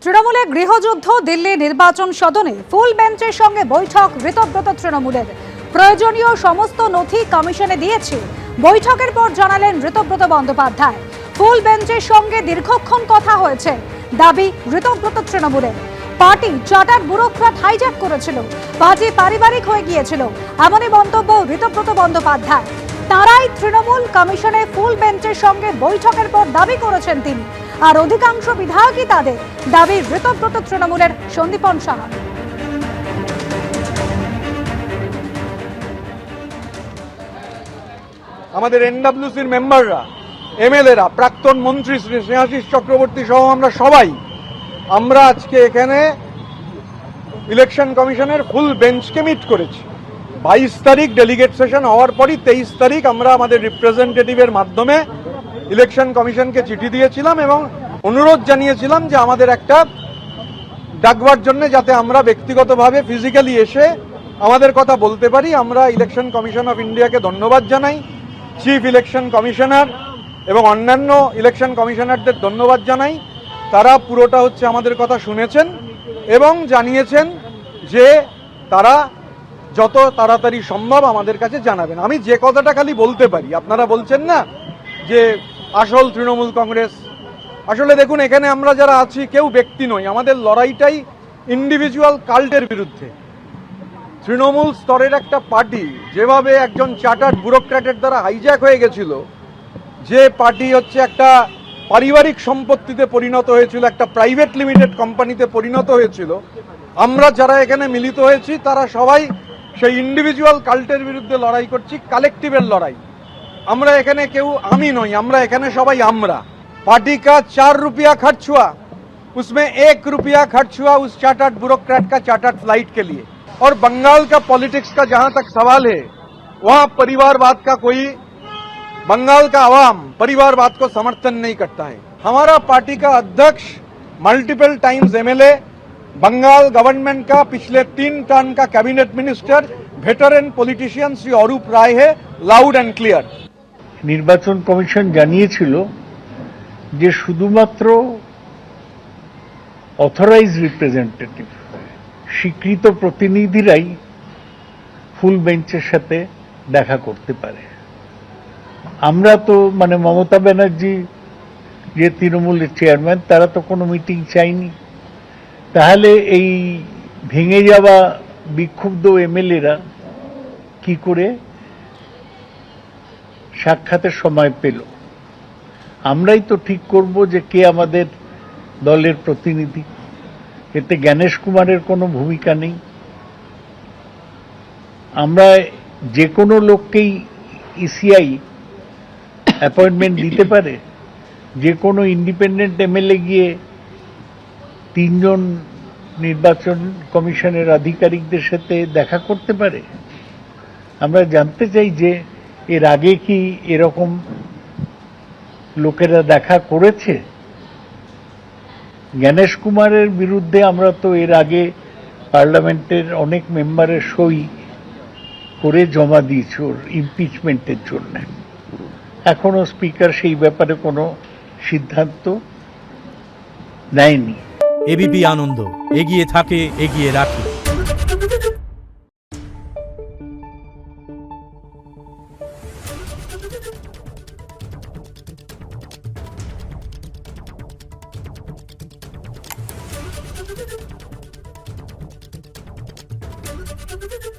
তৃণমূলের গৃহযুদ্ধ, দিল্লি নির্বাচন সদনে ফুল বেঞ্চের সঙ্গে বৈঠক ঋতব্রত তৃণমূলের। প্রয়োজনীয় সমস্ত নথি কমিশনে দিয়েছে। বৈঠকের পর জানালেন ঋতব্রত বন্দ্যোপাধ্যায়, ফুল বেঞ্চের সঙ্গে দীর্ঘক্ষণ কথা হয়েছে। দাবি ঋতব্রত তৃণমূলের, পার্টি চার্টার ব্যুরোক্র্যাট হাইজ্যাক করেছিল, বাজি পারিবারিক হয়ে গিয়েছিল, এমনই মন্তব্য ঋতব্রত বন্দ্যোপাধ্যায়। তারাই তৃণমূল কমিশনে ফুল বেঞ্চের সঙ্গে বৈঠকের পর দাবি করেছেন তিনি, আর অধিকাংশ বিধায়কই তাদের দাবি ঋতব্রত তৃণমূলের সন্দীপন সাহা। আমাদের এনডব্লিউসির মেম্বাররা, এমএলএরা, প্রাক্তন মন্ত্রী শ্রী স্নেহাশিস চক্রবর্তী সহ আমরা আজকে এখানে ইলেকশন কমিশনের ফুল বেঞ্চকে মিট করেছি। 22 তারিখ ডেলিগেট সেশন হওয়ার পরই 23 তারিখ আমরা আমাদের রিপ্রেজেন্টেটিভের মাধ্যমে ইলেকশন কমিশনকে চিঠি দিয়েছিলাম এবং অনুরোধ জানিয়েছিলাম যে আমাদের একটা ডাকবার জন্য, যাতে আমরা ব্যক্তিগতভাবে ফিজিক্যালি এসে আমাদের কথা বলতে পারি। আমরা ইলেকশন কমিশন অফ ইন্ডিয়াকে ধন্যবাদ জানাই, চিফ ইলেকশন কমিশনার এবং অন্যান্য ইলেকশন কমিশনারদের ধন্যবাদ জানাই। তারা পুরোটা আমাদের কথা শুনেছেন এবং জানিয়েছেন যে তারা যত তাড়াতাড়ি সম্ভব আমাদের কাছে জানাবেন। আমি যে কথাটা খালি বলতে পারি, আপনারা বলছেন না যে আসল তৃণমূল কংগ্রেস, আসলে দেখুন এখানে আমরা যারা আছি কেউ ব্যক্তি নই, আমাদের লড়াইটাই ইন্ডিভিজুয়াল কাল্টের বিরুদ্ধে। তৃণমূল স্তরের একটা পার্টি যেভাবে একজন চার্টার্ড ব্যুরোক্র্যাটের দ্বারা হাইজ্যাক হয়ে গেছিল, যে পার্টি একটা পারিবারিক সম্পত্তিতে পরিণত হয়েছিল, একটা প্রাইভেট লিমিটেড কোম্পানিতে পরিণত হয়েছিল, আমরা যারা এখানে মিলিত হয়েছি তারা সবাই সেই ইন্ডিভিজুয়াল কাল্টের বিরুদ্ধে লড়াই করছি, কালেকটিভের লড়াই। আমরা এখানে কেউ আমি নই, আমরা এখানে সবাই আমরা। पार्टी का 4 रुपया खर्च हुआ, उसमें 1 रुपया खर्च हुआ उस चार्टर्ड ब्यूरोक्रेट का चार्टर्ड फ्लाइट के लिए। और बंगाल का पॉलिटिक्स का जहां तक सवाल है, वहां परिवारवाद का कोई, बंगाल का आवाम परिवारवाद को समर्थन नहीं करता है। हमारा पार्टी का अध्यक्ष, multiple times MLA, Bengal government का पिछले 3 टर्म का cabinet minister, veteran politician Shri Arup Roy है, लाउड एंड क्लियर। निर्वाचन कमिशन জানিয়েছিল যে শুধুমাত্র অথরাইজ রিপ্রেজেন্টেটিভ, স্বীকৃত প্রতিনিধিরাই ফুল বেঞ্চের সাথে দেখা করতে পারে। আমরা তো মমতা ব্যানার্জি যে তৃণমূলের চেয়ারম্যান, তারা তো কোনো মিটিং চাইনি। তাহলে এই ভেঙে যাওয়া বিক্ষুব্ধ এমএলএরা কি করে সাক্ষাতের সময় পেল? আমরাই তো ঠিক করব যে কে আমাদের দলের প্রতিনিধি। এতে জ্ঞানেশ কুমারের কোনো ভূমিকা নেই। আমরা যে কোনো লোককেই ইসিআই অ্যাপয়েন্টমেন্ট দিতে পারে। যে কোনো ইন্ডিপেন্ডেন্ট এমএলএ গিয়ে 3 জন নির্বাচন কমিশনের আধিকারিকদের সাথে দেখা করতে পারে। আমরা জানতে চাই যে এর আগে কি এরকম লোকেরা দেখা করেছে? জ্ঞানেশ কুমারের বিরুদ্ধে আমরা তো এর আগে পার্লামেন্টের অনেক মেম্বারের সই করে জমা দিয়েছি ওর ইমপিচমেন্টের জন্য। এখনো স্পিকার সেই ব্যাপারে কোনো সিদ্ধান্ত নেয়নি। এবিপি আনন্দ, এগিয়ে থাকে, এগিয়ে রাখে। Thank you.